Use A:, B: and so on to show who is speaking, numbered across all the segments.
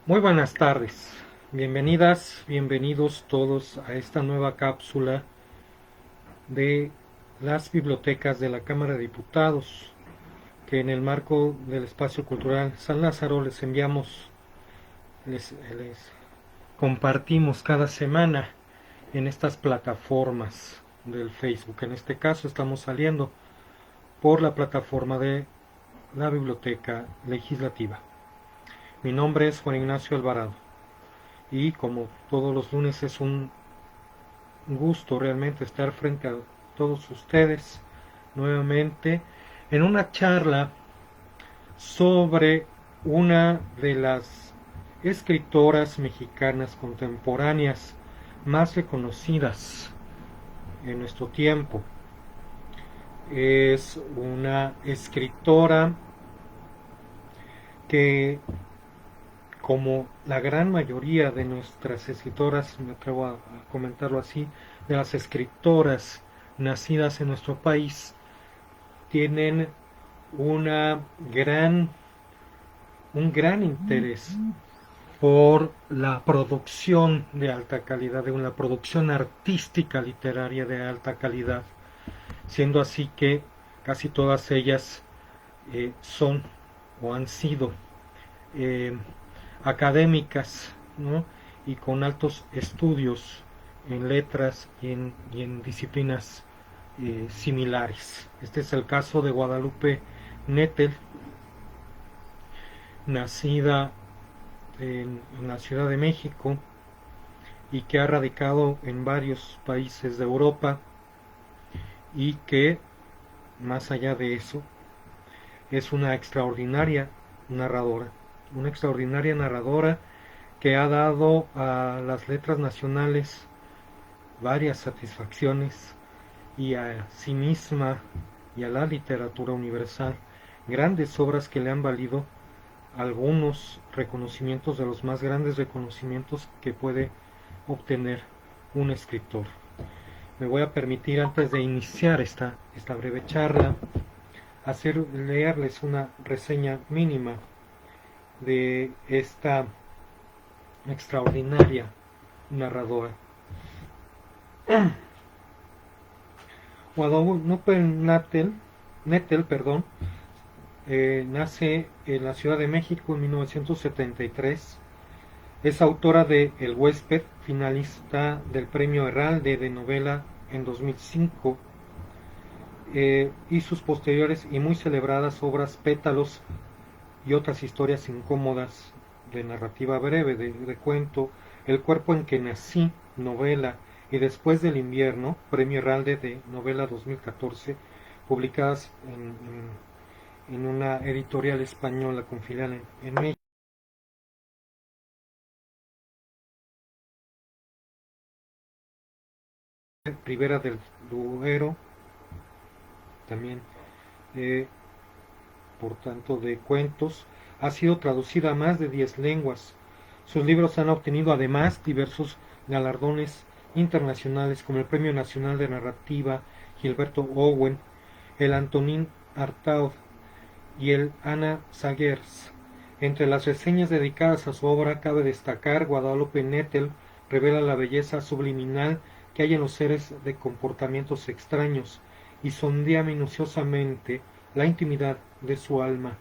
A: Muy buenas tardes, bienvenidas, bienvenidos todos a esta nueva cápsula de las bibliotecas de la Cámara de Diputados, que en el marco del Espacio Cultural San Lázaro les enviamos, les compartimos cada semana en estas plataformas del Facebook. En este caso estamos saliendo por la plataforma de la Biblioteca Legislativa. Mi nombre es Juan Ignacio Alvarado y como todos los lunes es un gusto realmente estar frente a todos ustedes nuevamente en una charla sobre una de las escritoras mexicanas contemporáneas más reconocidas en nuestro tiempo. Es una escritora que, como la gran mayoría de nuestras escritoras, me atrevo a comentarlo así, de las escritoras nacidas en nuestro país, tienen una gran, un gran interés por la producción de alta calidad, de una producción artística literaria de alta calidad, siendo así que casi todas ellas son o han sido eh, académicas, ¿no? Y con altos estudios en letras y en disciplinas similares. Este es el caso de Guadalupe Nettel, nacida en la Ciudad de México y que ha radicado en varios países de Europa, y que, más allá de eso, es una extraordinaria narradora que ha dado a las letras nacionales varias satisfacciones, y a sí misma y a la literatura universal grandes obras que le han valido algunos reconocimientos, de los más grandes reconocimientos que puede obtener un escritor. Me voy a permitir, antes de iniciar esta breve charla, leerles una reseña mínima de esta extraordinaria narradora. Guadalupe Nettel, nace en la Ciudad de México en 1973. Es autora de El huésped, finalista del Premio Herralde de novela en 2005, y sus posteriores y muy celebradas obras Pétalos y otras historias incómodas de narrativa breve, de cuento, El cuerpo en que nací, novela, y Después del invierno, Premio Herralde de novela 2014, publicadas en una editorial española con filial en México. Ribera del Duero, también por tanto de cuentos, ha sido traducida a más de 10 lenguas. Sus libros han obtenido además diversos galardones internacionales, como el Premio Nacional de Narrativa Gilberto Owen, el Antonín Artaud y el Anna Sagers. Entre las reseñas dedicadas a su obra cabe destacar: Guadalupe Nettel revela la belleza subliminal que hay en los seres de comportamientos extraños y sondea minuciosamente la intimidad de su alma.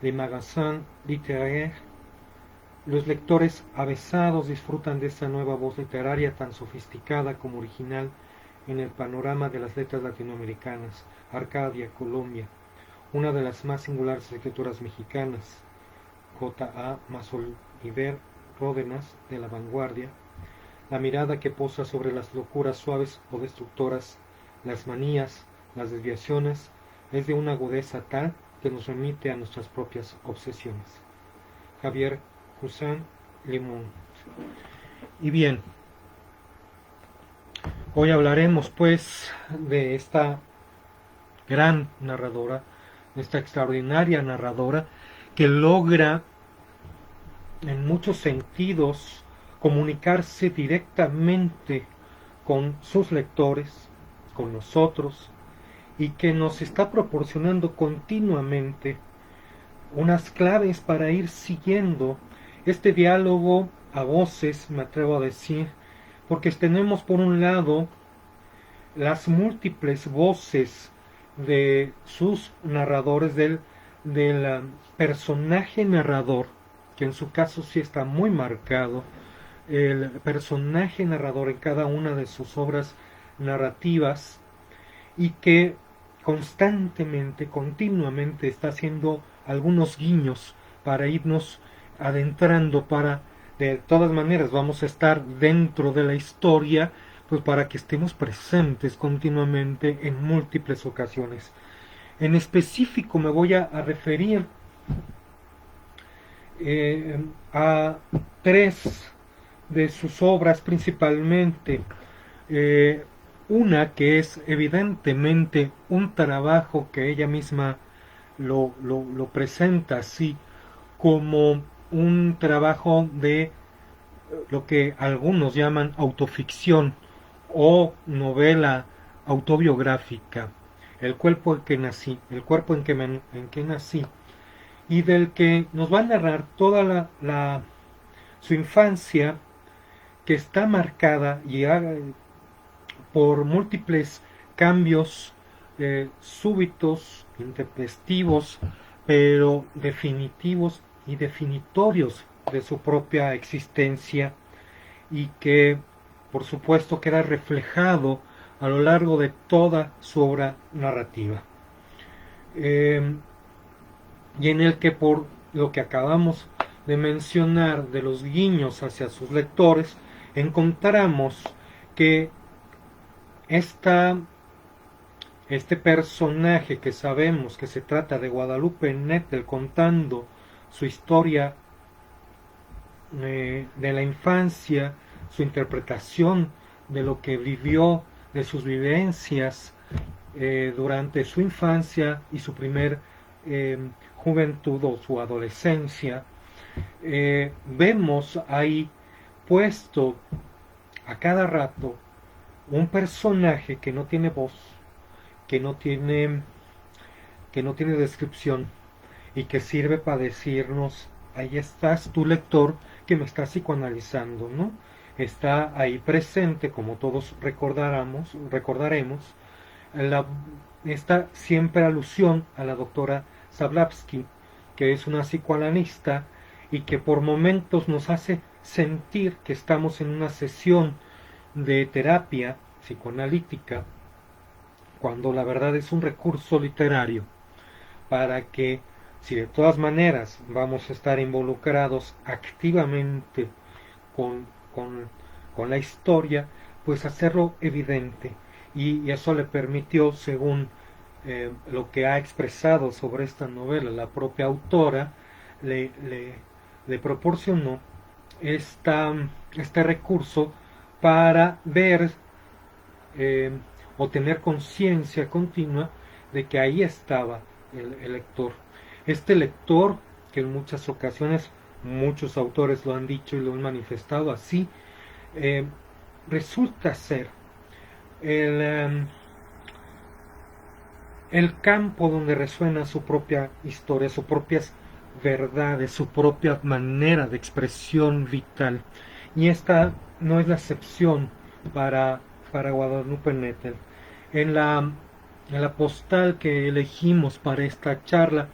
A: Le Magasin Littéraire. Los lectores avesados disfrutan de esta nueva voz literaria tan sofisticada como original en el panorama de las letras latinoamericanas. Arcadia, Colombia, una de las más singulares escrituras mexicanas. J. A. Masoliver Ródenas, de La Vanguardia. La mirada que posa sobre las locuras suaves o destructoras, las manías, las desviaciones, es de una agudeza tal que nos remite a nuestras propias obsesiones. Javier Cousin Limón. Y bien, hoy hablaremos pues de esta gran narradora, de esta extraordinaria narradora, que logra en muchos sentidos comunicarse directamente con sus lectores, con nosotros, y que nos está proporcionando continuamente unas claves para ir siguiendo Este diálogo a voces, me atrevo a decir, porque tenemos por un lado las múltiples voces de sus narradores, del personaje narrador, que en su caso sí está muy marcado, el personaje narrador en cada una de sus obras narrativas, y que constantemente, continuamente está haciendo algunos guiños para irnos adentrando, para de todas maneras vamos a estar dentro de la historia, pues para que estemos presentes continuamente en múltiples ocasiones. En específico me voy a referir a tres de sus obras principalmente. Eh, una que es evidentemente un trabajo que ella misma lo presenta así como un trabajo de lo que algunos llaman autoficción o novela autobiográfica, el cuerpo en que nací, el cuerpo en que nací, y del que nos va a narrar toda su infancia, que está marcada y por múltiples cambios súbitos, intempestivos, pero definitivos y definitorios de su propia existencia, y que por supuesto queda reflejado a lo largo de toda su obra narrativa. Eh, y en el que, por lo que acabamos de mencionar de los guiños hacia sus lectores, encontramos que este personaje, que sabemos que se trata de Guadalupe Nettel contando su historia de la infancia, su interpretación de lo que vivió, de sus vivencias durante su infancia y su primer juventud o su adolescencia, vemos ahí puesto a cada rato un personaje que no tiene voz, que no tiene descripción, y que sirve para decirnos: ahí estás tu lector, que me está psicoanalizando, ¿no? Está ahí presente, como todos recordaremos, esta siempre alusión a la doctora Zablavsky, que es una psicoanalista y que por momentos nos hace sentir que estamos en una sesión de terapia psicoanalítica, cuando la verdad es un recurso literario para que, si de todas maneras vamos a estar involucrados activamente con, con, con la historia, pues hacerlo evidente. Y eso le permitió, según lo que ha expresado sobre esta novela la propia autora, le, le, le proporcionó este recurso para ver eh, o tener conciencia continua de que ahí estaba el lector. Este lector, que en muchas ocasiones muchos autores lo han dicho y lo han manifestado así, resulta ser el, el campo donde resuena su propia historia, sus propias verdades, su propia manera de expresión vital. Y esta no es la excepción para Guadalupe Nettel. En la postal que elegimos para esta charla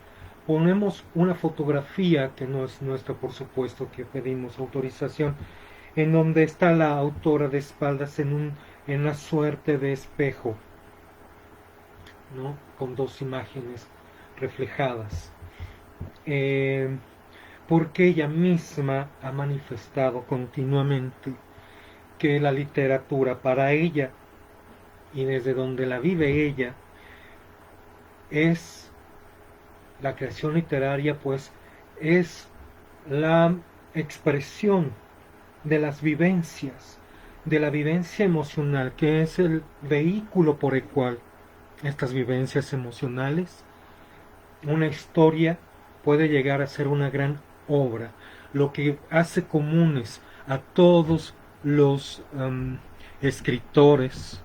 A: ponemos una fotografía, que no es nuestra, por supuesto, que pedimos autorización, en donde está la autora de espaldas en una suerte de espejo, ¿no? Con dos imágenes reflejadas. Porque ella misma ha manifestado continuamente que la literatura para ella, y desde donde la vive ella, es la creación literaria, pues es la expresión de las vivencias, de la vivencia emocional, que es el vehículo por el cual estas vivencias emocionales, una historia, puede llegar a ser una gran obra, lo que hace comunes a todos los escritores,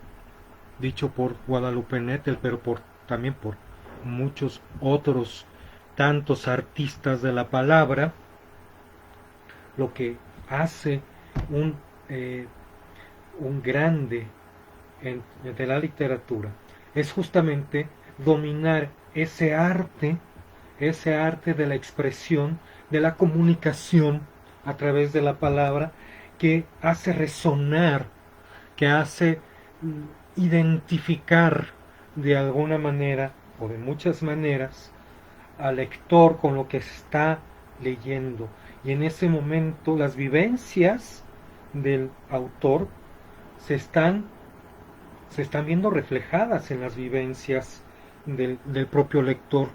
A: dicho por Guadalupe Nettel, pero también por muchos otros tantos artistas de la palabra, lo que hace un, un grande de la literatura, es justamente dominar ese arte de la expresión, de la comunicación a través de la palabra, que hace resonar, que hace identificar de alguna manera o de muchas maneras al lector con lo que se está leyendo. Y en ese momento las vivencias del autor se están, se están viendo reflejadas en las vivencias del propio lector.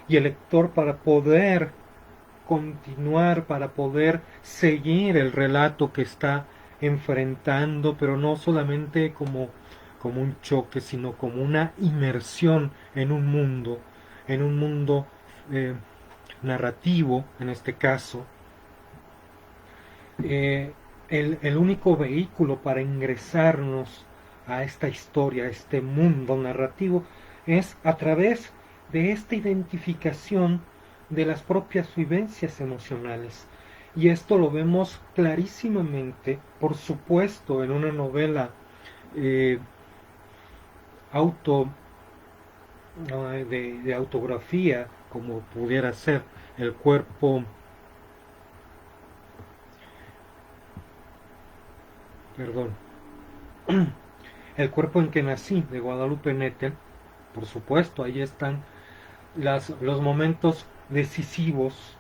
A: Y el lector, para poder continuar, para poder seguir el relato que está enfrentando, pero no solamente como un choque, sino como una inmersión en un mundo eh, narrativo, en este caso, el único vehículo para ingresarnos a esta historia, a este mundo narrativo, es a través de esta identificación de las propias vivencias emocionales. Y esto lo vemos clarísimamente, por supuesto, en una novela eh, auto de autografía, como pudiera ser El cuerpo, perdón, El cuerpo en que nací, de Guadalupe Nettel. Por supuesto, ahí están los momentos decisivos,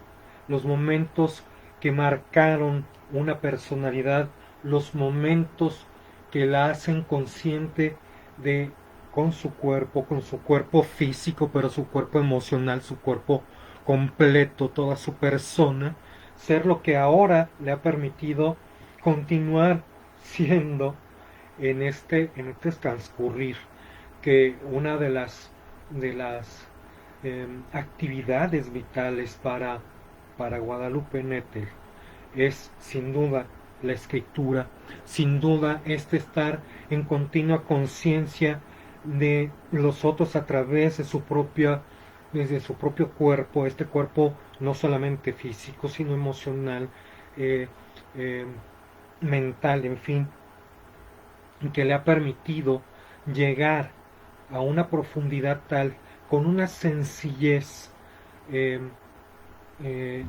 A: los momentos que marcaron una personalidad, los momentos que la hacen consciente de con su cuerpo físico, pero su cuerpo emocional, su cuerpo completo, toda su persona, ser lo que ahora le ha permitido continuar siendo en este transcurrir, que una de las actividades vitales para Guadalupe Nettel es sin duda la escritura, sin duda este estar en continua conciencia de los otros a través de desde su propio cuerpo, este cuerpo no solamente físico, sino emocional, eh, eh, mental, en fin, que le ha permitido llegar a una profundidad tal, con una sencillez eh,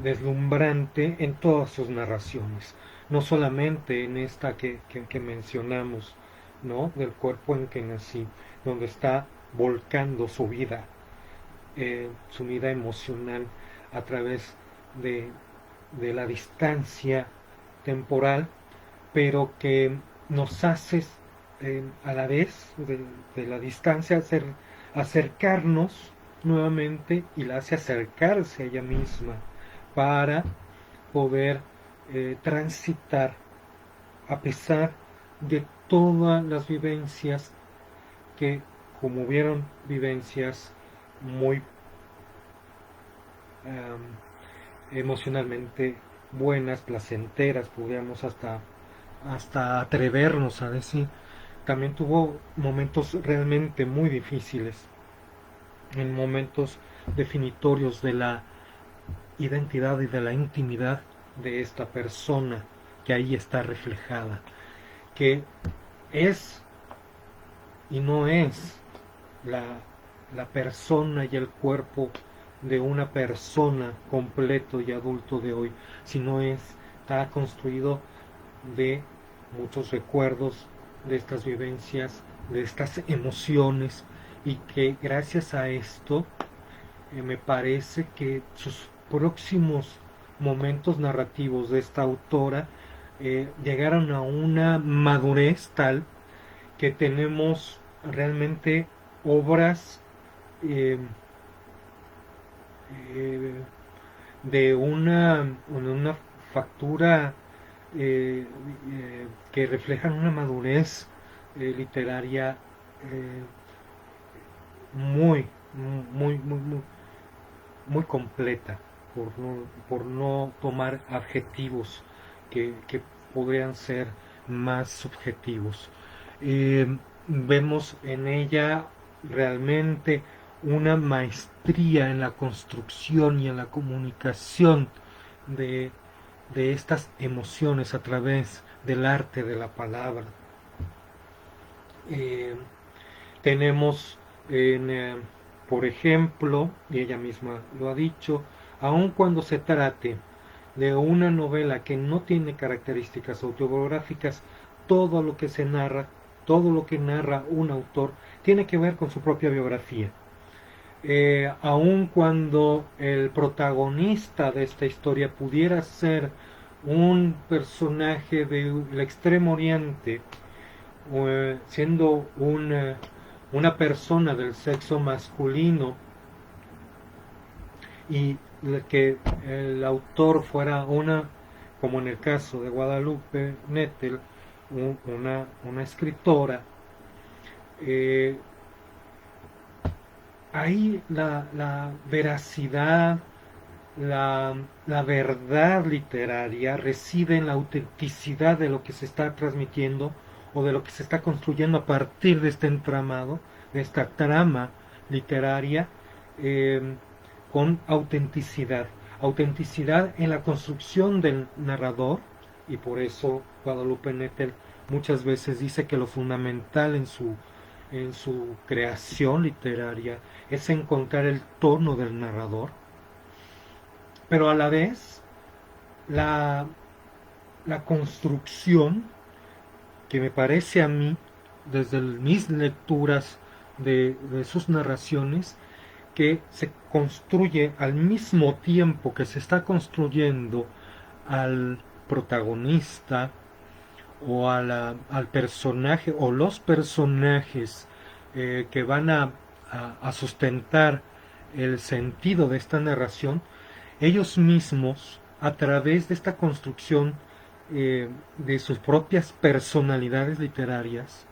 A: deslumbrante en todas sus narraciones, no solamente en esta que mencionamos, ¿no? Del cuerpo en que nací, donde está volcando su vida emocional a través de, de la distancia temporal, pero que nos hace a la vez de la distancia acercarnos nuevamente y la hace acercarse a ella misma para poder transitar a pesar de todas las vivencias que, como hubieron vivencias muy emocionalmente buenas, placenteras, podríamos hasta atrevernos a decir, también tuvo momentos realmente muy difíciles, en momentos definitorios de la identidad y de la intimidad de esta persona que ahí está reflejada, que es y no es la, la persona y el cuerpo de una persona completo y adulto de hoy, sino está construido de muchos recuerdos, de estas vivencias, de estas emociones, y que gracias a esto me parece que sus próximos momentos narrativos de esta autora llegaron a una madurez tal que tenemos realmente obras eh, eh, de una factura que reflejan una madurez literaria eh, muy, muy, muy, muy, muy completa, por no tomar adjetivos que podrían ser más subjetivos. Vemos en ella realmente una maestría en la construcción y en la comunicación de, de estas emociones a través del arte de la palabra. Tenemos, por ejemplo, y ella misma lo ha dicho, aun cuando se trate de una novela que no tiene características autobiográficas, todo lo que se narra, todo lo que narra un autor, tiene que ver con su propia biografía. Aun cuando el protagonista de esta historia pudiera ser un personaje del Extremo Oriente, siendo una persona del sexo masculino, y que el autor fuera como en el caso de Guadalupe Nettel, una escritora, ahí la veracidad, la verdad literaria reside en la autenticidad de lo que se está transmitiendo o de lo que se está construyendo a partir de este entramado, de esta trama literaria, con autenticidad. Autenticidad en la construcción del narrador, y por eso Guadalupe Nettel muchas veces dice que lo fundamental en su creación literaria es encontrar el tono del narrador, pero a la vez la construcción que me parece a mí, desde mis lecturas de sus narraciones, que se construye al mismo tiempo que se está construyendo al protagonista o al personaje o los personajes que van a sustentar el sentido de esta narración, ellos mismos, a través de esta construcción de sus propias personalidades literarias,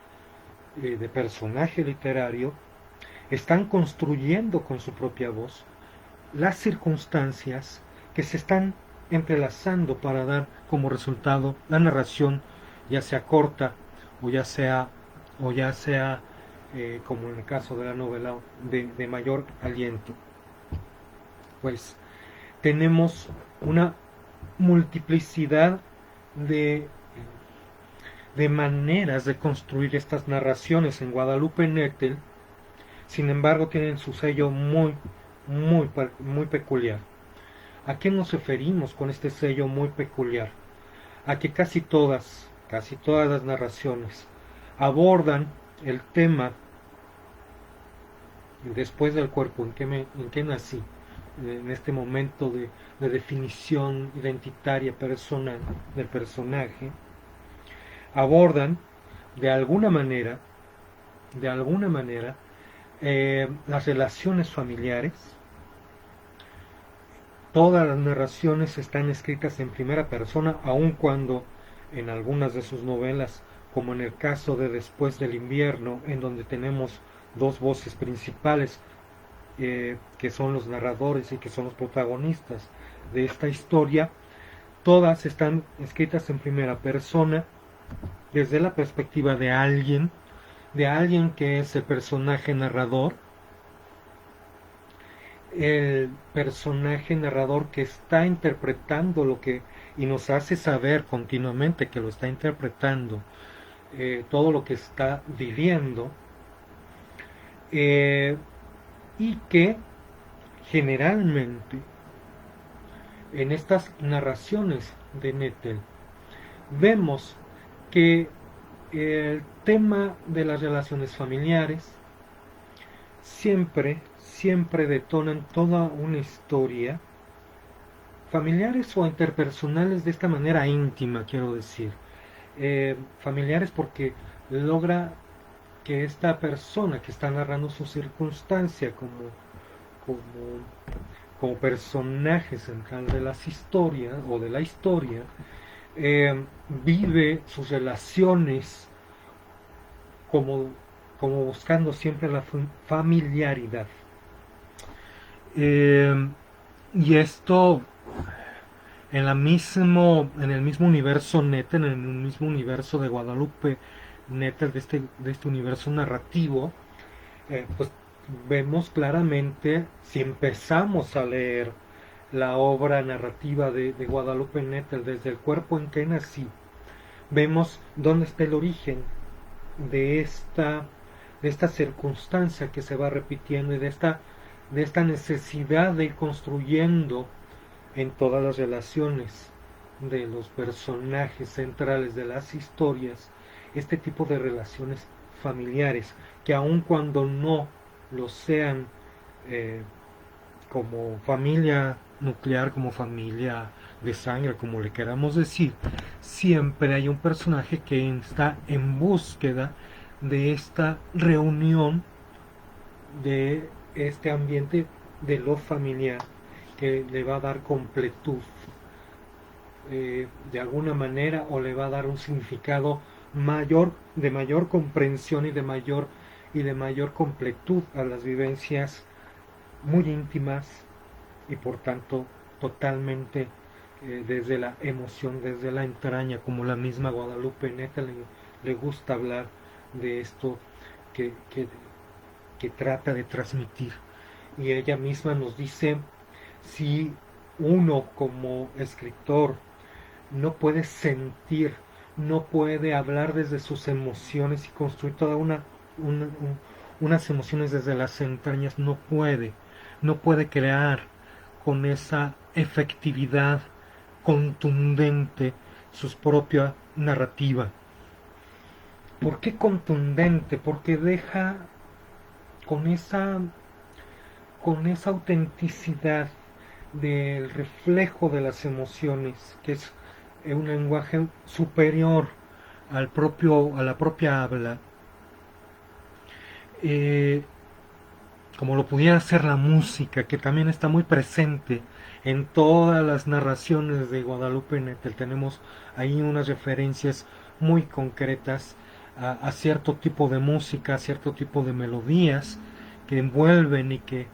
A: de personaje literario, están construyendo con su propia voz las circunstancias que se están entrelazando para dar como resultado la narración, ya sea corta o ya sea como en el caso de la novela de mayor aliento. Pues tenemos una multiplicidad de maneras de construir estas narraciones en Guadalupe Nettel. Sin embargo, tienen su sello muy peculiar. ¿A qué nos referimos con este sello muy peculiar? A que casi todas las narraciones abordan el tema después del cuerpo, en qué nací, en este momento de definición identitaria personal del personaje, abordan de alguna manera las relaciones familiares. Todas las narraciones están escritas en primera persona, aun cuando en algunas de sus novelas, como en el caso de Después del invierno, en donde tenemos dos voces principales, que son los narradores y que son los protagonistas de esta historia, todas están escritas en primera persona, desde la perspectiva de alguien que es el personaje narrador, el personaje narrador que está interpretando lo que, y nos hace saber continuamente que lo está interpretando, todo lo que está viviendo, y que generalmente en estas narraciones de Nettel vemos que el tema de las relaciones familiares siempre detonan toda una historia, familiares o interpersonales, de esta manera íntima, quiero decir, familiares porque logra que esta persona que está narrando su circunstancia como personaje central de las historias o de la historia, vive sus relaciones como buscando siempre la familiaridad. Y esto en el mismo universo Nettel, en el mismo universo de Guadalupe Nettel, de este universo narrativo, pues vemos claramente, si empezamos a leer la obra narrativa de Guadalupe Nettel, desde el cuerpo en que nací, vemos dónde está el origen de esta circunstancia que se va repitiendo y de esta necesidad de ir construyendo en todas las relaciones de los personajes centrales de las historias este tipo de relaciones familiares que aun cuando no lo sean como familia nuclear, como familia de sangre, como le queramos decir, siempre hay un personaje que está en búsqueda de esta reunión, de este ambiente de lo familiar que le va a dar completud de alguna manera, o le va a dar un significado mayor, de mayor comprensión y de mayor completud a las vivencias muy íntimas y por tanto totalmente desde la emoción, desde la entraña, como la misma Guadalupe Nettel le gusta hablar de esto que, que, que trata de transmitir. Y ella misma nos dice, si uno como escritor no puede sentir, no puede hablar desde sus emociones y construir toda unas emociones desde las entrañas, no puede crear con esa efectividad contundente su propia narrativa. ¿Por qué contundente? Porque deja con esa autenticidad del reflejo de las emociones, que es un lenguaje superior a la propia habla, como lo pudiera ser la música, que también está muy presente en todas las narraciones de Guadalupe Nettel. Tenemos ahí unas referencias muy concretas a cierto tipo de música, a cierto tipo de melodías que envuelven y que,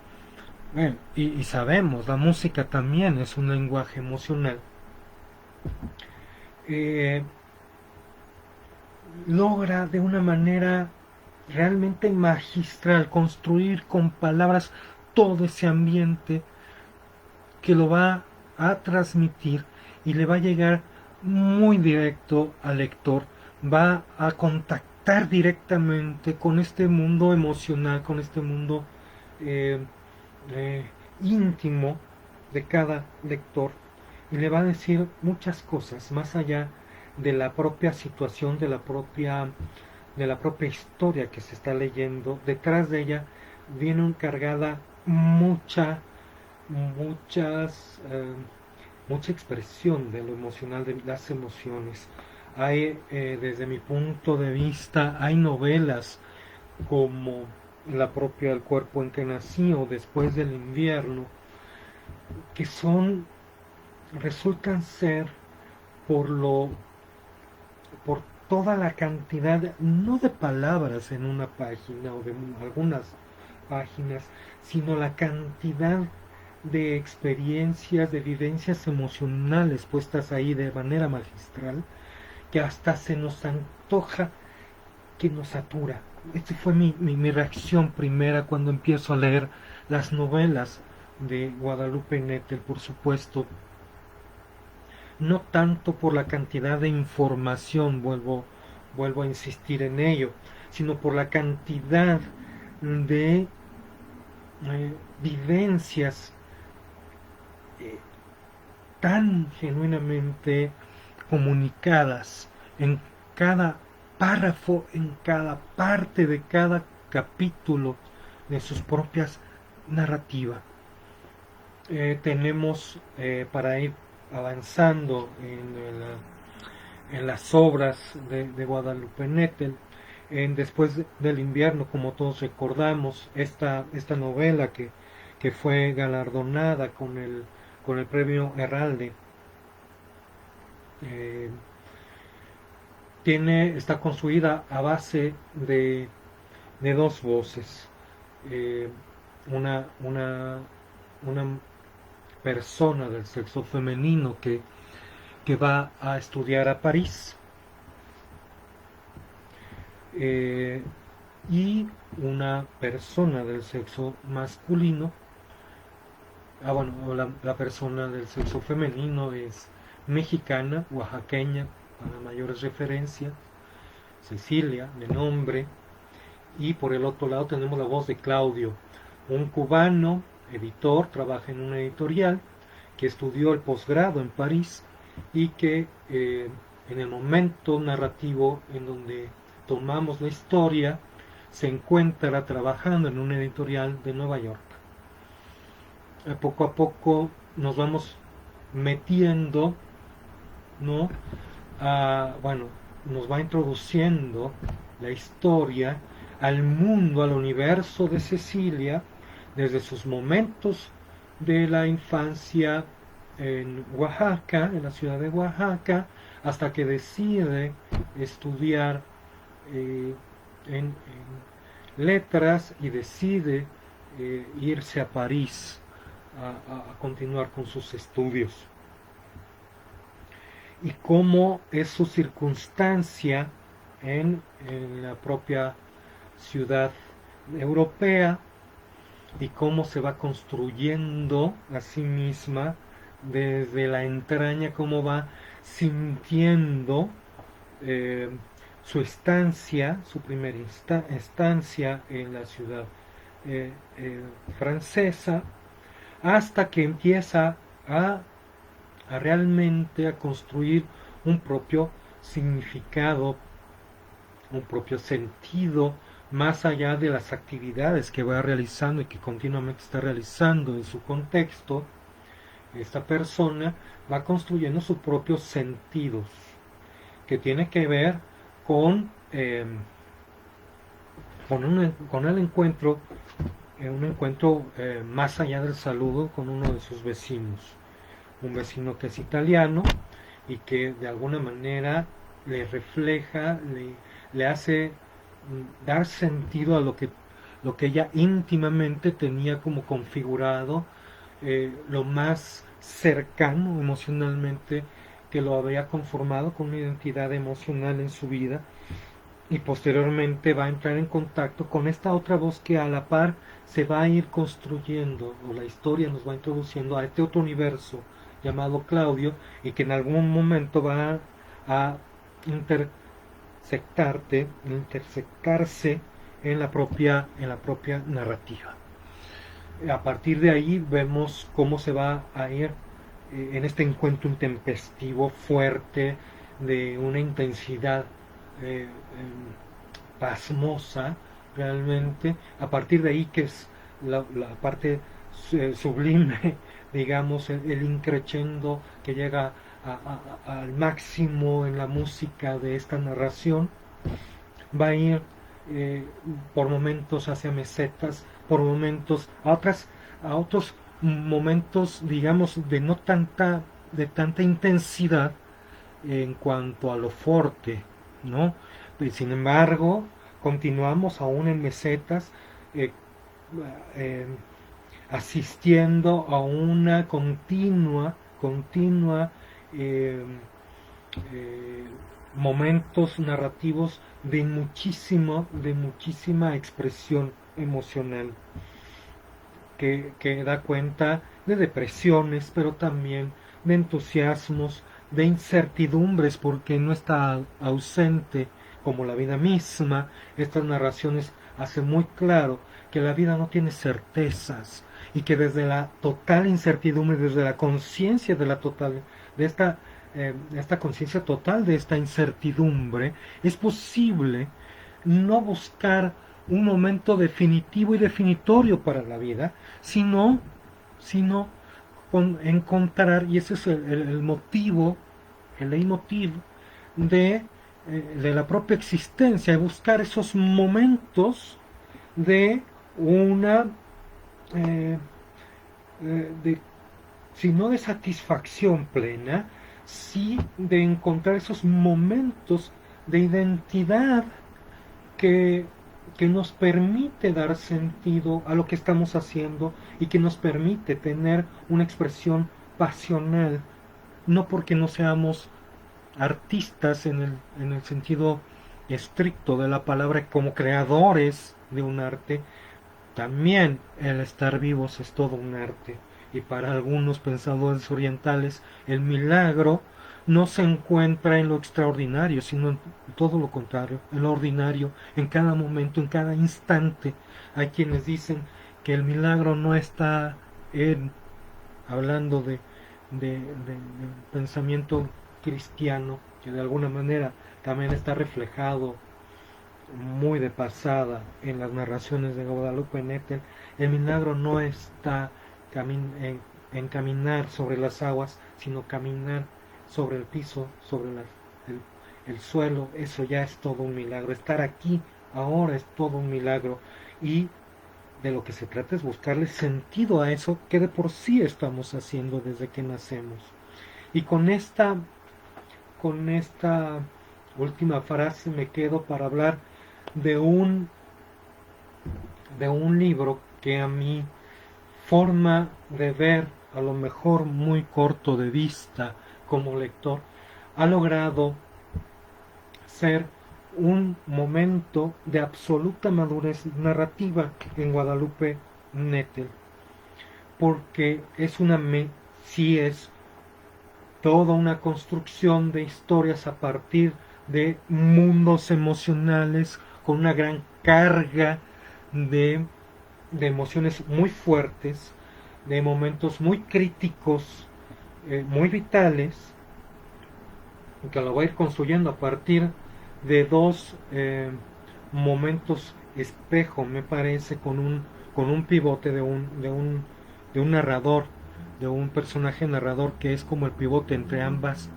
A: bueno, y sabemos, la música también es un lenguaje emocional. Logra de una manera realmente magistral construir con palabras todo ese ambiente que lo va a transmitir y le va a llegar muy directo al lector, va a contactar directamente con este mundo emocional, con este mundo eh, íntimo de cada lector, y le va a decir muchas cosas más allá de la propia situación, de la propia historia que se está leyendo. Detrás de ella viene cargada mucha expresión de lo emocional, de las emociones. Hay, desde mi punto de vista, hay novelas como la propia El cuerpo en que nací o Después del invierno, que resultan ser por por toda la cantidad, no de palabras en una página o de algunas páginas, sino la cantidad de experiencias, de vivencias emocionales puestas ahí de manera magistral, que hasta se nos antoja que nos satura. Esta fue mi reacción primera cuando empiezo a leer las novelas de Guadalupe Nettel, por supuesto. No tanto por la cantidad de información, vuelvo a insistir en ello, sino por la cantidad de vivencias tan genuinamente comunicadas en cada párrafo, en cada parte de cada capítulo de sus propias narrativas. Tenemos, para ir avanzando en las obras de Guadalupe Nettel, Después del invierno, como todos recordamos, esta novela que fue galardonada con el premio Herralde, está construida a base de dos voces. Una persona del sexo femenino que va a estudiar a París, y una persona del sexo masculino bueno, la persona del sexo femenino es mexicana, oaxaqueña, para mayores referencias, Cecilia, de nombre, y por el otro lado tenemos la voz de Claudio, un cubano, editor, trabaja en una editorial, que estudió el posgrado en París y que en el momento narrativo en donde tomamos la historia se encuentra trabajando en una editorial de Nueva York. Poco a poco nos vamos metiendo, ¿no? Bueno, nos va introduciendo la historia al mundo, al universo de Cecilia, desde sus momentos de la infancia en Oaxaca, en la ciudad de Oaxaca, hasta que decide estudiar en letras y decide irse a París a continuar con sus estudios. Y cómo es su circunstancia en la propia ciudad europea y cómo se va construyendo a sí misma desde la entraña, cómo va sintiendo su estancia, su primera estancia en la ciudad francesa, hasta que empieza a realmente a construir un propio significado, un propio sentido, más allá de las actividades que va realizando y que continuamente está realizando en su contexto. Esta persona va construyendo sus propios sentidos, que tiene que ver con el encuentro, un encuentro más allá del saludo con uno de sus vecinos, un vecino que es italiano y que de alguna manera le refleja, le hace dar sentido a lo que ella íntimamente tenía como configurado, lo más cercano emocionalmente que lo había conformado con una identidad emocional en su vida, y posteriormente va a entrar en contacto con esta otra voz que a la par se va a ir construyendo, o la historia nos va introduciendo a este otro universo llamado Claudio, y que en algún momento va a intersectarse en la propia narrativa. A partir de ahí vemos cómo se va a ir en este encuentro intempestivo, fuerte, de una intensidad pasmosa realmente. A partir de ahí, que es la parte sublime, digamos, el increchendo que llega al máximo en la música de esta narración, va a ir por momentos hacia mesetas, por momentos a otros momentos, digamos, de tanta intensidad en cuanto a lo fuerte, ¿no? Sin embargo, continuamos aún en mesetas, asistiendo a una continua momentos narrativos de muchísima expresión emocional, que da cuenta de depresiones, pero también de entusiasmos, de incertidumbres, porque no está ausente como la vida misma. Estas narraciones hacen muy claro que la vida no tiene certezas, y que desde la total incertidumbre, desde la conciencia de esta conciencia total de esta incertidumbre, es posible no buscar un momento definitivo y definitorio para la vida, sino encontrar, y ese es el motivo, el leitmotiv de la propia existencia, de buscar esos momentos de una si no de satisfacción plena, sí de encontrar esos momentos de identidad que nos permite dar sentido a lo que estamos haciendo, y que nos permite tener una expresión pasional, no porque no seamos artistas en el sentido estricto de la palabra, como creadores de un arte. También el estar vivos es todo un arte, y para algunos pensadores orientales el milagro no se encuentra en lo extraordinario, sino en todo lo contrario, en lo ordinario, en cada momento, en cada instante. Hay quienes dicen que el milagro no está en, hablando de pensamiento cristiano, que de alguna manera también está reflejado muy de pasada en las narraciones de Guadalupe Nettel. El milagro no está en caminar sobre las aguas, sino caminar sobre el piso, sobre el suelo. Eso ya es todo un milagro. Estar aquí ahora es todo un milagro. Y de lo que se trata es buscarle sentido a eso que de por sí estamos haciendo desde que nacemos. Y con esta última frase me quedo para hablar de un, de un libro que a mi forma de ver, a lo mejor muy corto de vista como lector, ha logrado ser un momento de absoluta madurez narrativa en Guadalupe Nettel, porque es sí es toda una construcción de historias a partir de mundos emocionales con una gran carga de, de emociones muy fuertes, de momentos muy críticos, muy vitales, que lo va a ir construyendo a partir de dos momentos espejo, me parece, con un pivote de un narrador, de un personaje narrador que es como el pivote entre ambas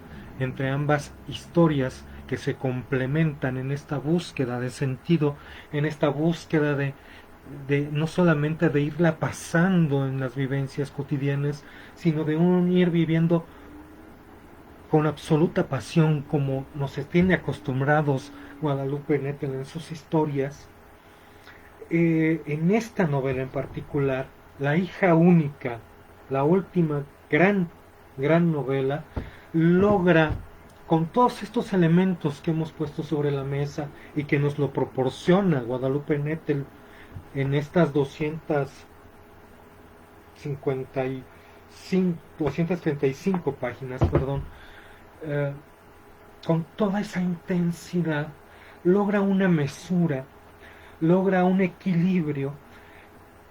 A: historias que se complementan en esta búsqueda de sentido, en esta búsqueda de no solamente de irla pasando en las vivencias cotidianas, sino de ir viviendo con absoluta pasión, como nos tiene acostumbrados Guadalupe Nettel en sus historias. En esta novela en particular, La hija única, la última gran novela, logra, con todos estos elementos que hemos puesto sobre la mesa y que nos lo proporciona Guadalupe Nettel en estas 235 páginas, perdón, con toda esa intensidad, logra una mesura, logra un equilibrio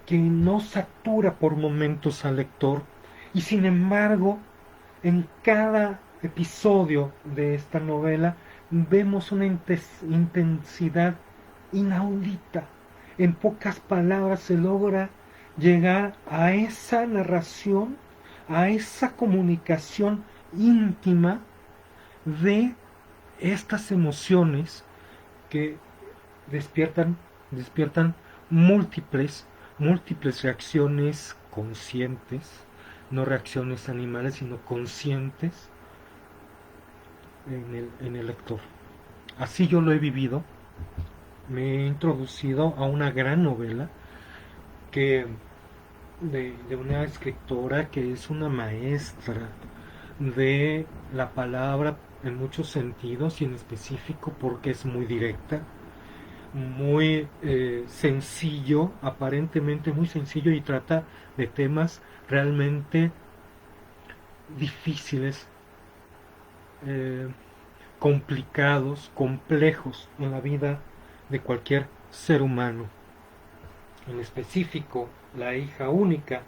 A: que no satura por momentos al lector, y sin embargo, en cada episodio de esta novela vemos una intensidad inaudita. En pocas palabras se logra llegar a esa narración, a esa comunicación íntima de estas emociones que despiertan múltiples reacciones conscientes, no reacciones animales, sino conscientes en el lector. Así yo lo he vivido. Me he introducido a una gran novela que de una escritora que es una maestra de la palabra en muchos sentidos, y en específico porque es muy directa, muy sencillo, aparentemente muy sencillo, y trata de temas realmente difíciles, complicados, complejos en la vida de cualquier ser humano. En específico, La hija única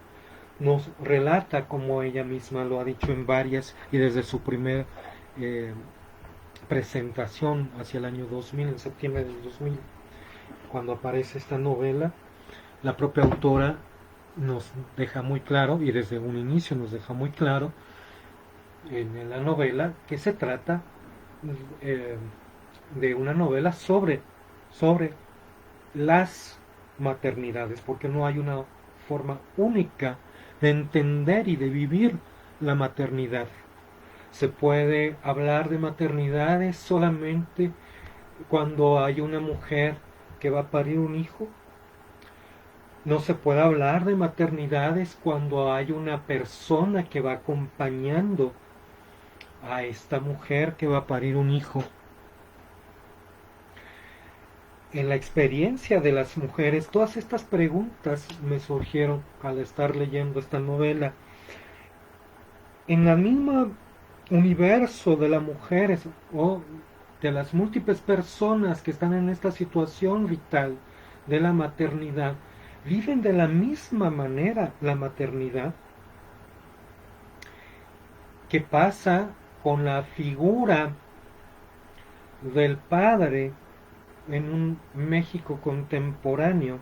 A: nos relata, como ella misma lo ha dicho en varias y desde su primer presentación hacia el año 2000, en septiembre del 2000, cuando aparece esta novela, la propia autora nos deja muy claro, y desde un inicio nos deja muy claro en la novela, que se trata de una novela sobre las maternidades, porque no hay una forma única de entender y de vivir la maternidad. Se puede hablar de maternidades solamente cuando hay una mujer que va a parir un hijo. No se puede hablar de maternidades cuando hay una persona que va acompañando a esta mujer que va a parir un hijo. en la experiencia de las mujeres, todas estas preguntas me surgieron al estar leyendo esta novela. En el mismo universo de las mujeres o de las múltiples personas que están en esta situación vital de la maternidad, viven de la misma manera la maternidad. ¿Qué pasa con la figura del padre en un México contemporáneo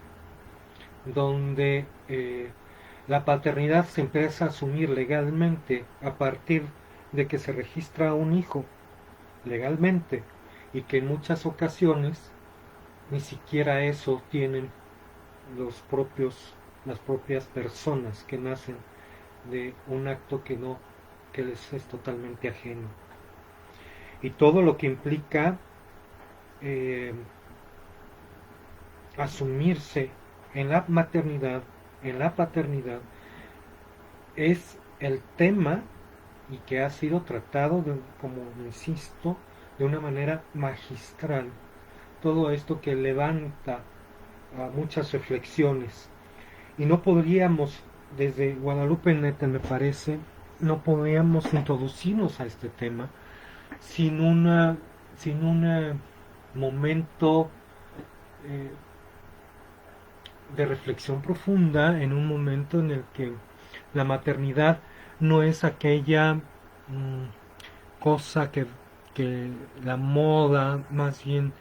A: donde la paternidad se empieza a asumir legalmente a partir de que se registra un hijo legalmente y que en muchas ocasiones ni siquiera eso tienen las propias personas que nacen de un acto que les es totalmente ajeno, y todo lo que implica eh, asumirse en la maternidad, en la paternidad, es el tema y que ha sido tratado, como insisto, de una manera magistral. Todo esto que levanta a muchas reflexiones. Y no podríamos, desde Guadalupe Nettel me parece, no podríamos introducirnos a este tema sin sin un momento eh, de reflexión profunda, en un momento en el que la maternidad no es aquella cosa que la moda más bien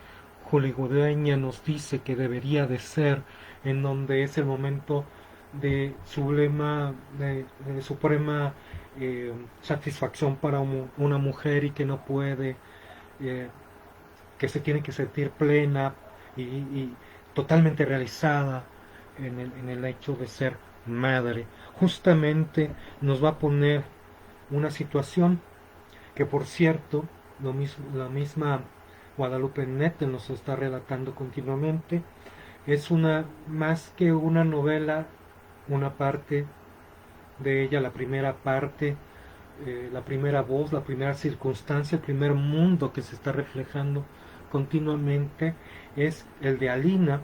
A: hollywoodeña nos dice que debería de ser, en donde es el momento de sublema, de suprema satisfacción para una mujer y que no puede, eh, que se tiene que sentir plena y totalmente realizada en el hecho de ser madre. Justamente nos va a poner una situación que, por cierto, la misma Guadalupe Nettel nos está relatando continuamente. Es una, más que una novela, una parte de ella, la primera parte, la primera voz, la primera circunstancia, el primer mundo que se está reflejando continuamente es el de Alina,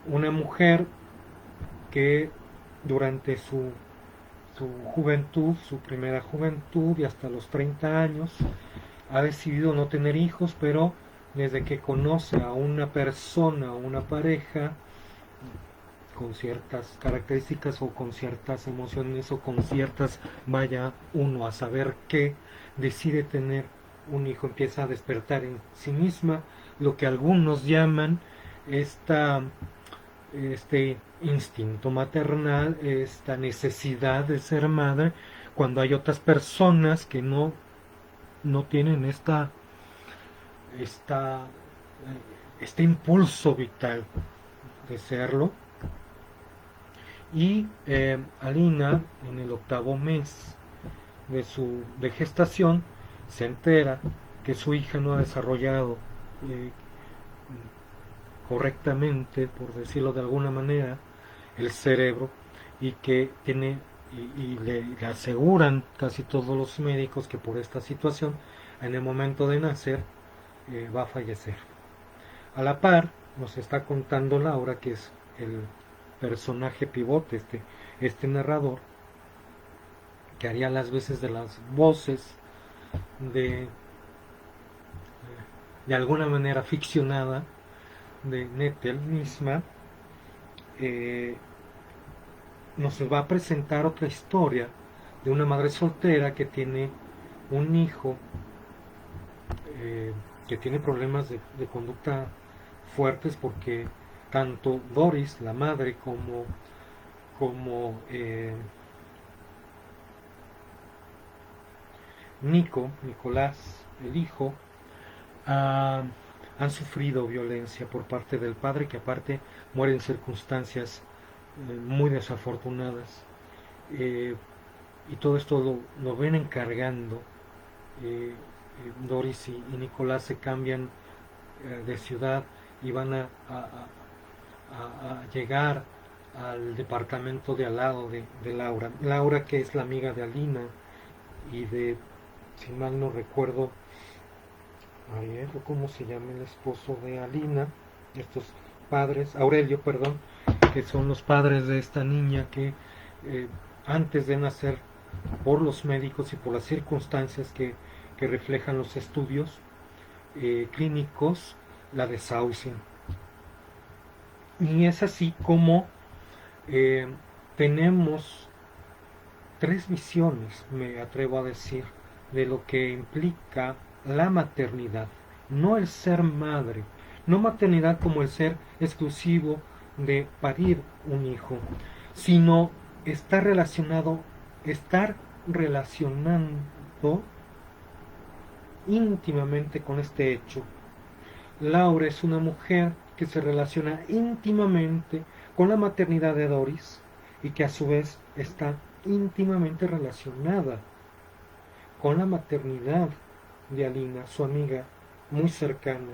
A: una mujer que durante su juventud, su primera juventud y hasta los 30 años, ha decidido no tener hijos, pero desde que conoce a una persona o una pareja con ciertas características o con ciertas emociones o con ciertas, vaya uno a saber qué, decide tener un hijo, empieza a despertar en sí misma lo que algunos llaman este instinto maternal, esta necesidad de ser madre, cuando hay otras personas que no tienen esta, este impulso vital de serlo. Y Alina, en el 8º mes de gestación, se entera que su hija no ha desarrollado correctamente, por decirlo de alguna manera, el cerebro, y que tiene y le aseguran casi todos los médicos que por esta situación en el momento de nacer va a fallecer. A la par nos está contando Laura, que es el personaje pivote, este narrador, que haría las veces de las voces de alguna manera ficcionada de Nettel misma, nos va a presentar otra historia de una madre soltera que tiene un hijo que tiene problemas de conducta fuertes, porque tanto Doris, la madre, como Nicolás, el hijo, han sufrido violencia por parte del padre, que aparte muere en circunstancias muy desafortunadas. Y todo esto lo ven encargando. Doris y Nicolás se cambian de ciudad y van a llegar al departamento de al lado de Laura. Laura, que es la amiga de Alina y de, si mal no recuerdo, ¿cómo se llama el esposo de Alina? estos padres, Aurelio, perdón, que son los padres de esta niña que antes de nacer, por los médicos y por las circunstancias que reflejan los estudios clínicos, la desahucian. Y es así como tenemos tres visiones, me atrevo a decir, de lo que implica la maternidad. No el ser madre, no maternidad como el ser exclusivo de parir un hijo, sino estar relacionando íntimamente con este hecho. Laura es una mujer que se relaciona íntimamente con la maternidad de Doris y que a su vez está íntimamente relacionada con la maternidad de Alina, su amiga muy cercana,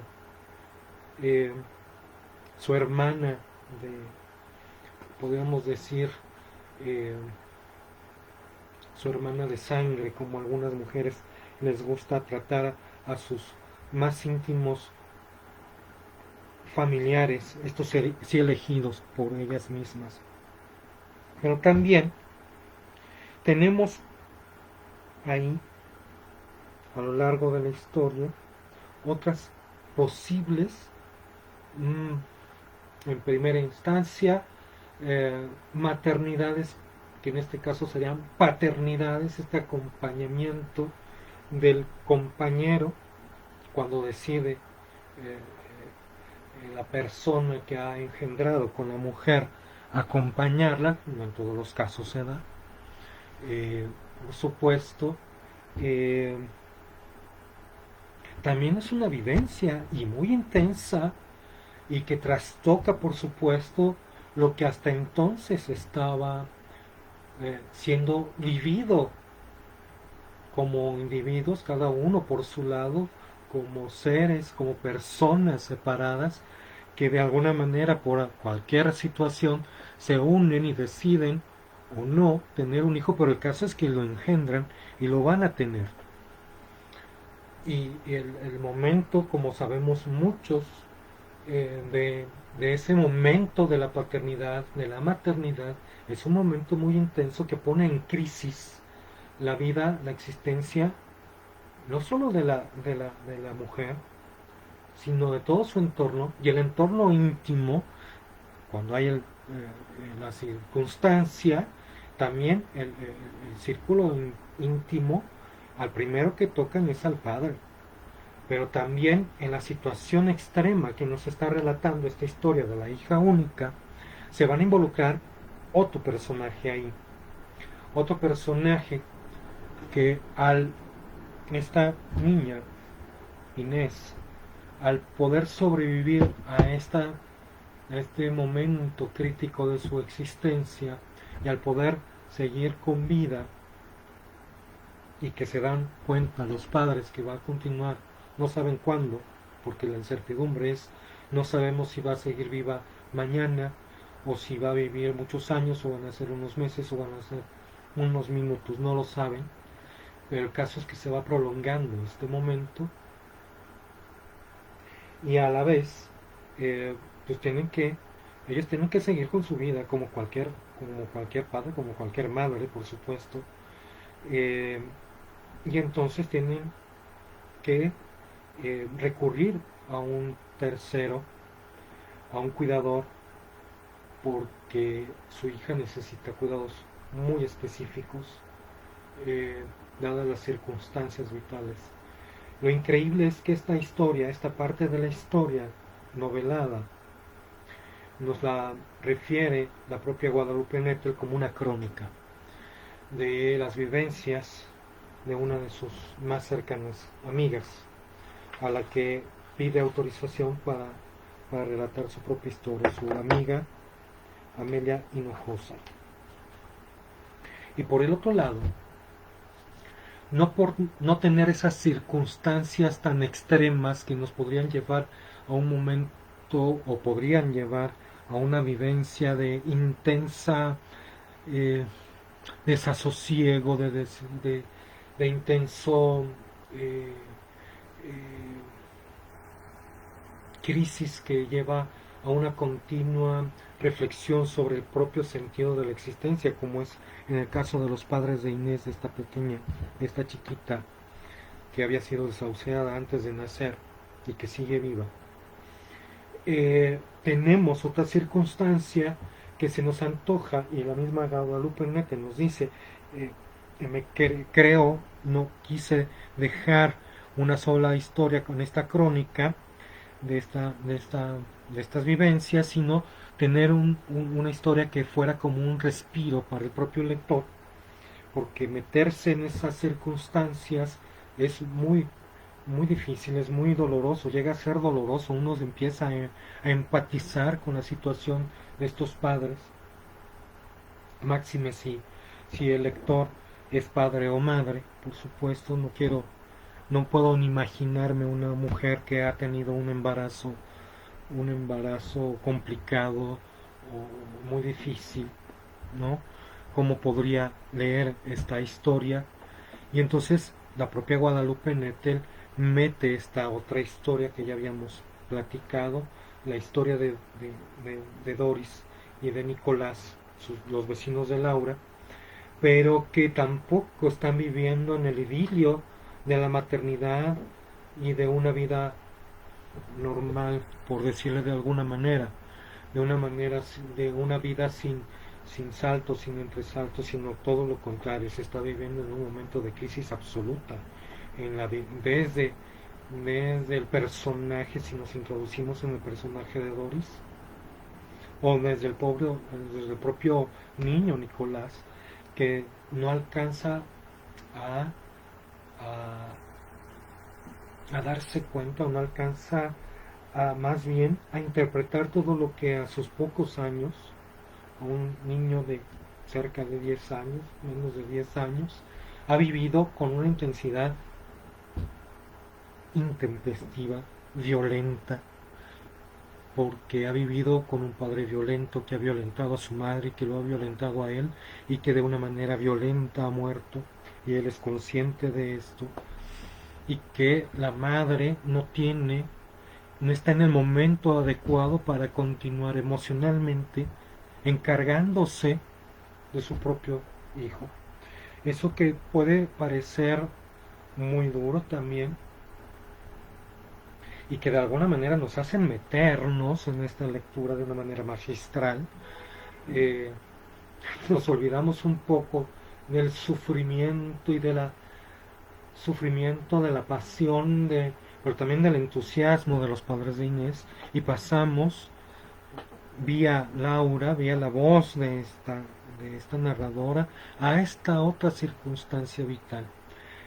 A: su hermana podríamos decir, eh, su hermana de sangre, como algunas mujeres les gusta tratar a sus más íntimos familiares, estos sí elegidos por ellas mismas. Pero también tenemos ahí, a lo largo de la historia, otras posibles, en primera instancia, maternidades, que en este caso serían paternidades, este acompañamiento del compañero cuando decide la persona que ha engendrado con la mujer acompañarla, no en todos los casos se da, por supuesto, también es una vivencia y muy intensa y que trastoca, por supuesto, lo que hasta entonces estaba siendo vivido como individuos, cada uno por su lado, como seres, como personas separadas, que de alguna manera por cualquier situación se unen y deciden o no tener un hijo, pero el caso es que lo engendran y lo van a tener. Y el momento, como sabemos muchos, de ese momento de la paternidad, de la maternidad, es un momento muy intenso que pone en crisis la vida, la existencia, no solo de la mujer, sino de todo su entorno, y el entorno íntimo, cuando hay la circunstancia, también el círculo íntimo, al primero que tocan es al padre. Pero también en la situación extrema que nos está relatando esta historia de la hija única, se van a involucrar otro personaje ahí. Otro personaje que esta niña, Inés, al poder sobrevivir a este momento crítico de su existencia y al poder seguir con vida, y que se dan cuenta los padres que va a continuar, no saben cuándo, porque la incertidumbre es, no sabemos si va a seguir viva mañana, o si va a vivir muchos años, o van a ser unos meses, o van a ser unos minutos, no lo saben, pero el caso es que se va prolongando este momento, y a la vez, pues ellos tienen que seguir con su vida como cualquier padre, como cualquier madre, por supuesto, y entonces tienen que recurrir a un tercero, a un cuidador, porque su hija necesita cuidados muy específicos, dadas las circunstancias vitales. Lo increíble es que esta historia, esta parte de la historia novelada, nos la refiere la propia Guadalupe Nettel como una crónica de las vivencias de una de sus más cercanas amigas, a la que pide autorización para relatar su propia historia, su amiga Amelia Hinojosa. Y por el otro lado, no por no tener esas circunstancias tan extremas que nos podrían llevar a un momento o podrían llevar a una vivencia de intensa desasosiego, de intenso crisis que lleva a una continua reflexión sobre el propio sentido de la existencia, como es en el caso de los padres de Inés, de esta pequeña, de esta chiquita que había sido desahuciada antes de nacer y que sigue viva. Tenemos otra circunstancia que se nos antoja, y la misma Guadalupe Nete nos dice, creo, no quise dejar una sola historia con esta crónica de estas vivencias, sino tener una historia que fuera como un respiro para el propio lector, porque meterse en esas circunstancias es muy difícil, es muy doloroso, llega a ser doloroso, uno empieza a empatizar con la situación de estos padres, máxime si el lector es padre o madre. Por supuesto, no puedo ni imaginarme una mujer que ha tenido un embarazo complicado o muy difícil, ¿no? Cómo podría leer esta historia. Y entonces la propia Guadalupe Nettel mete esta otra historia que ya habíamos platicado, la historia de Doris y de Nicolás, los vecinos de Laura, pero que tampoco están viviendo en el idilio de la maternidad y de una vida normal, por decirle de alguna manera, de una vida sin saltos, sin entresaltos, sino todo lo contrario, se está viviendo en un momento de crisis absoluta, desde el personaje, si nos introducimos en el personaje de Doris, o desde desde el propio niño Nicolás, que no alcanza a, a darse cuenta, o no alcanza más bien a interpretar todo lo que a sus pocos años, a un niño de cerca de 10 años, menos de 10 años, ha vivido con una intensidad intempestiva, violenta, porque ha vivido con un padre violento que ha violentado a su madre, que lo ha violentado a él y que de una manera violenta ha muerto, y él es consciente de esto, y que la madre no está en el momento adecuado para continuar emocionalmente encargándose de su propio hijo. Eso que puede parecer muy duro también, y que de alguna manera nos hacen meternos en esta lectura de una manera magistral. Nos olvidamos un poco del sufrimiento y de la pasión, pero también del entusiasmo de los padres de Inés, y pasamos vía Laura, vía la voz de esta narradora, a esta otra circunstancia vital,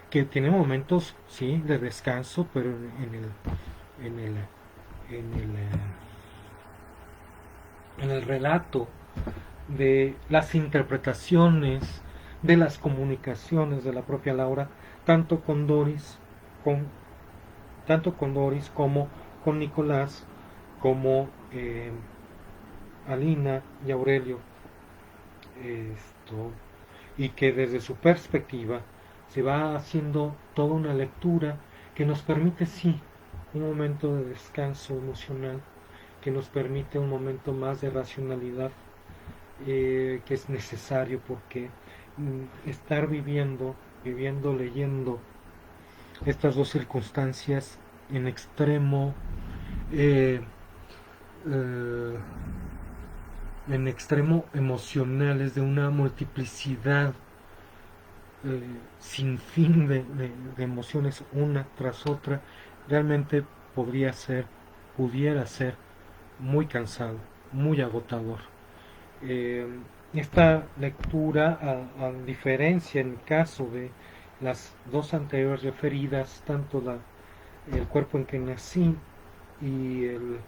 A: que tiene momentos, sí, de descanso, pero en el relato de las interpretaciones, de las comunicaciones de la propia Laura, tanto con Doris como con Nicolás, como Alina y Aurelio, y que desde su perspectiva se va haciendo toda una lectura que nos permite, sí, un momento de descanso emocional, que nos permite un momento más de racionalidad, que es necesario, porque estar viviendo, leyendo estas dos circunstancias en extremo emocionales, de una multiplicidad sin fin de emociones una tras otra, realmente pudiera ser muy cansado, muy agotador. Esta lectura, a diferencia en el caso de las dos anteriores referidas, tanto el cuerpo en que nací y el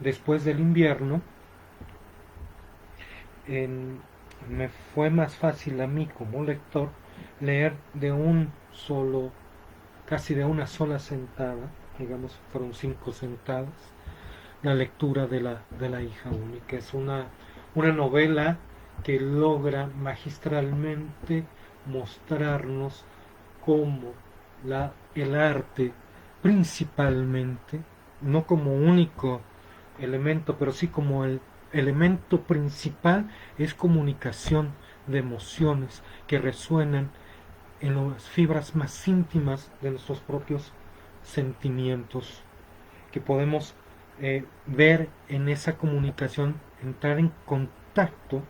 A: después del invierno, me fue más fácil a mí como lector leer casi de una sola sentada, digamos, fueron 5 sentadas, la lectura de la hija única. Es una novela que logra magistralmente mostrarnos cómo el arte principalmente no como único elemento, pero sí como el elemento principal, es comunicación de emociones que resuenan en las fibras más íntimas de nuestros propios sentimientos, que podemos ver en esa comunicación, entrar en contacto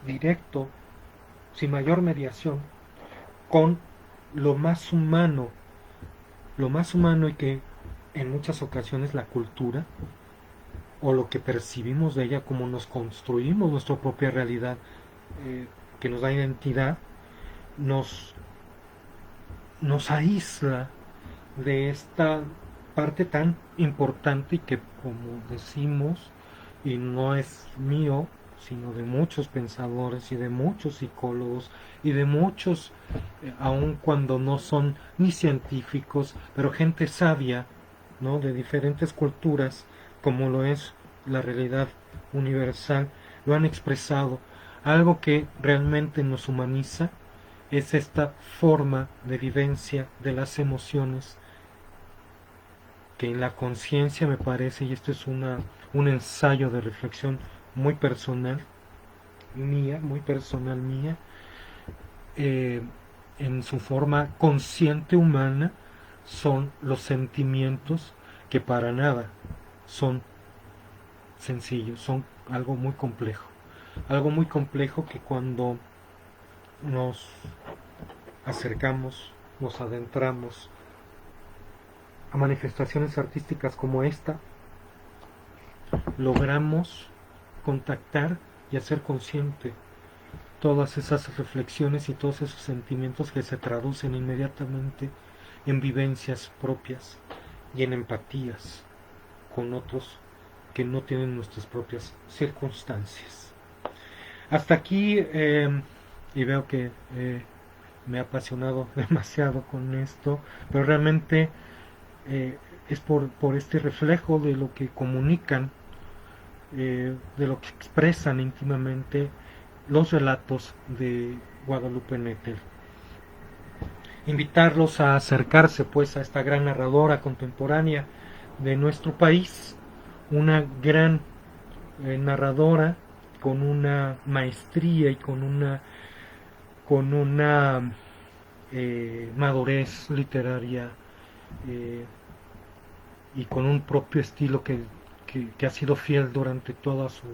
A: directo, sin mayor mediación, con lo más humano y que en muchas ocasiones la cultura o lo que percibimos de ella, como nos construimos nuestra propia realidad, que nos da identidad, nos, nos aísla de esta parte tan importante y que, como decimos, y no es mío, sino de muchos pensadores y de muchos psicólogos y de muchos, aun cuando no son ni científicos, pero gente sabia, ¿no?, de diferentes culturas, como lo es la realidad universal, lo han expresado. Algo que realmente nos humaniza es esta forma de vivencia de las emociones, que en la conciencia, me parece, y esto es un ensayo de reflexión muy personal mía, eh, en su forma consciente humana, son los sentimientos que para nada son sencillos, son algo muy complejo que cuando nos acercamos, nos adentramos a manifestaciones artísticas como esta, logramos contactar y hacer consciente todas esas reflexiones y todos esos sentimientos que se traducen inmediatamente en vivencias propias y en empatías con otros que no tienen nuestras propias circunstancias. Hasta aquí, y veo que me he apasionado demasiado con esto, pero realmente es por este reflejo de lo que comunican, de lo que expresan íntimamente los relatos de Guadalupe Nettel. Invitarlos a acercarse pues a esta gran narradora contemporánea de nuestro país, una gran narradora con una maestría y con una madurez literaria, y con un propio estilo que ha sido fiel durante toda su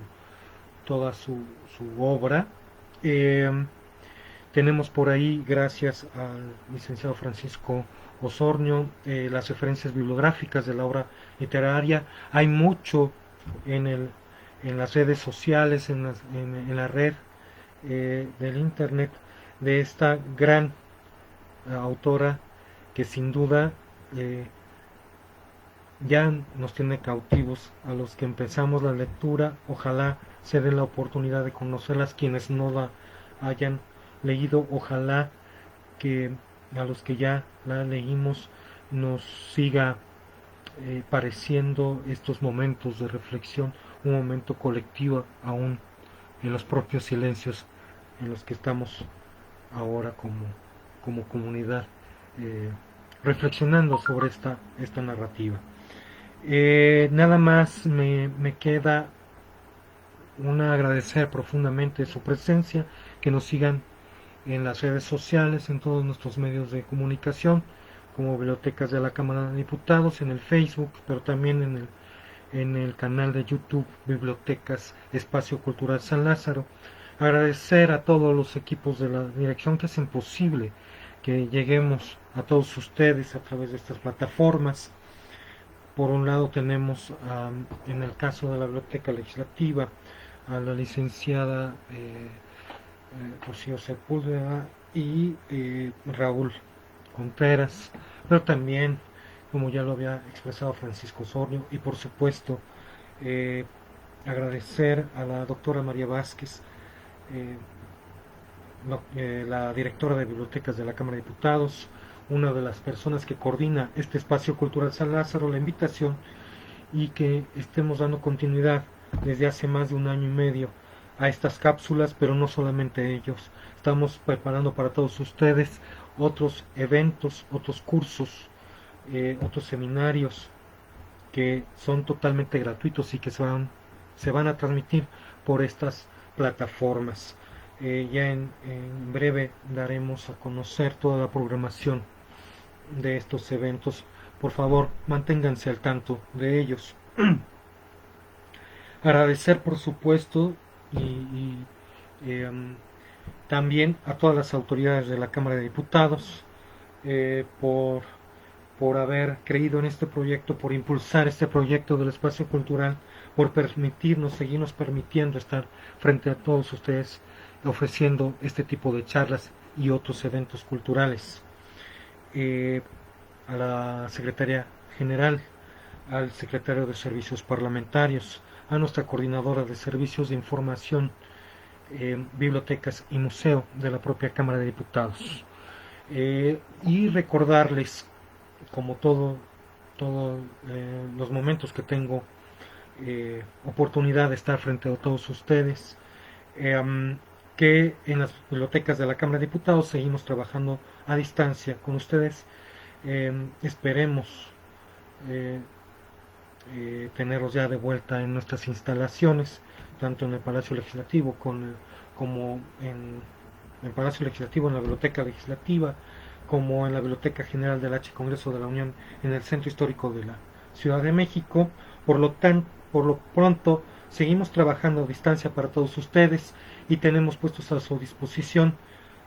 A: obra. Tenemos por ahí, gracias al licenciado Francisco Osornio, las referencias bibliográficas de la obra literaria. Hay mucho en las redes sociales, en la red del internet, de esta gran autora que sin duda ya nos tiene cautivos a los que empezamos la lectura. Ojalá se den la oportunidad de conocerlas quienes no la hayan leído. Ojalá que a los que ya la leímos nos siga pareciendo estos momentos de reflexión un momento colectivo, aún en los propios silencios en los que estamos ahora como comunidad, reflexionando sobre esta narrativa. Nada más me queda agradecer profundamente su presencia, que nos sigan en las redes sociales, en todos nuestros medios de comunicación, como Bibliotecas de la Cámara de Diputados, en el Facebook, pero también en el canal de YouTube Bibliotecas Espacio Cultural San Lázaro. Agradecer a todos los equipos de la dirección que hacen posible que lleguemos a todos ustedes a través de estas plataformas. Por un lado tenemos, en el caso de la Biblioteca Legislativa, a la licenciada Rocío Sepúlveda y Raúl Contreras, pero también, como ya lo había expresado, Francisco Osornio, y por supuesto agradecer a la doctora María Vázquez, la directora de Bibliotecas de la Cámara de Diputados, una de las personas que coordina este espacio cultural San Lázaro, la invitación y que estemos dando continuidad desde hace más de 1 año y medio a estas cápsulas, pero no solamente ellos. Estamos preparando para todos ustedes otros eventos, otros cursos, otros seminarios que son totalmente gratuitos y que se van a transmitir por estas plataformas. Ya en breve daremos a conocer toda la programación de estos eventos. Por favor, manténganse al tanto de ellos. Agradecer, por supuesto, y también a todas las autoridades de la Cámara de Diputados eh, por, por haber creído en este proyecto, por impulsar este proyecto del espacio cultural, por permitirnos, seguirnos permitiendo estar frente a todos ustedes ofreciendo este tipo de charlas y otros eventos culturales. A la Secretaría General, al Secretario de Servicios Parlamentarios, a nuestra Coordinadora de Servicios de Información, Bibliotecas y Museo de la propia Cámara de Diputados. Y recordarles, como todos los momentos que tengo oportunidad de estar frente a todos ustedes, que en las bibliotecas de la Cámara de Diputados seguimos trabajando a distancia con ustedes. Esperemos tenerlos ya de vuelta en nuestras instalaciones, tanto en el Palacio Legislativo como en el Palacio Legislativo, en la Biblioteca Legislativa, como en la Biblioteca General del H Congreso de la Unión, en el Centro Histórico de la Ciudad de México. Por lo pronto, seguimos trabajando a distancia para todos ustedes y tenemos puestos a su disposición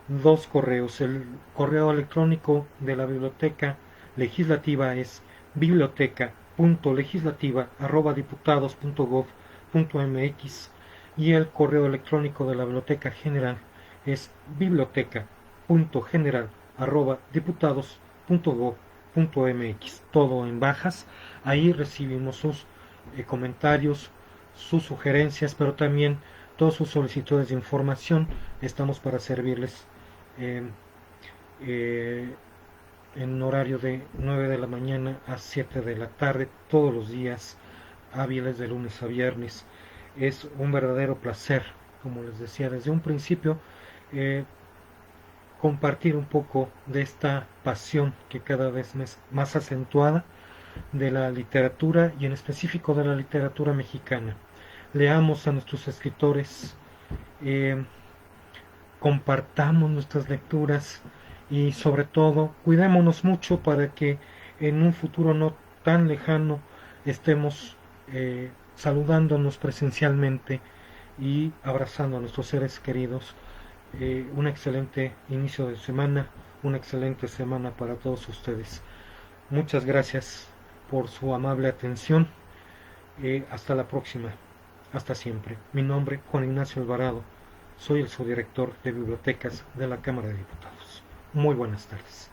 A: dos correos. El correo electrónico de la Biblioteca Legislativa es biblioteca.legislativa@diputados.gov.mx y el correo electrónico de la Biblioteca General es biblioteca.general@diputados.gov.mx, todo en bajas. Ahí recibimos sus comentarios, sus sugerencias, pero también todas sus solicitudes de información. Estamos para servirles en horario de 9 de la mañana a 7 de la tarde, todos los días hábiles de lunes a viernes. Es un verdadero placer, como les decía desde un principio, compartir un poco de esta pasión que cada vez es más acentuada de la literatura y en específico de la literatura mexicana. Leamos a nuestros escritores, compartamos nuestras lecturas y sobre todo cuidémonos mucho para que en un futuro no tan lejano estemos saludándonos presencialmente y abrazando a nuestros seres queridos. Un excelente inicio de semana, una excelente semana para todos ustedes. Muchas gracias por su amable atención. Hasta la próxima. Hasta siempre. Mi nombre, Juan Ignacio Alvarado. Soy el subdirector de Bibliotecas de la Cámara de Diputados. Muy buenas tardes.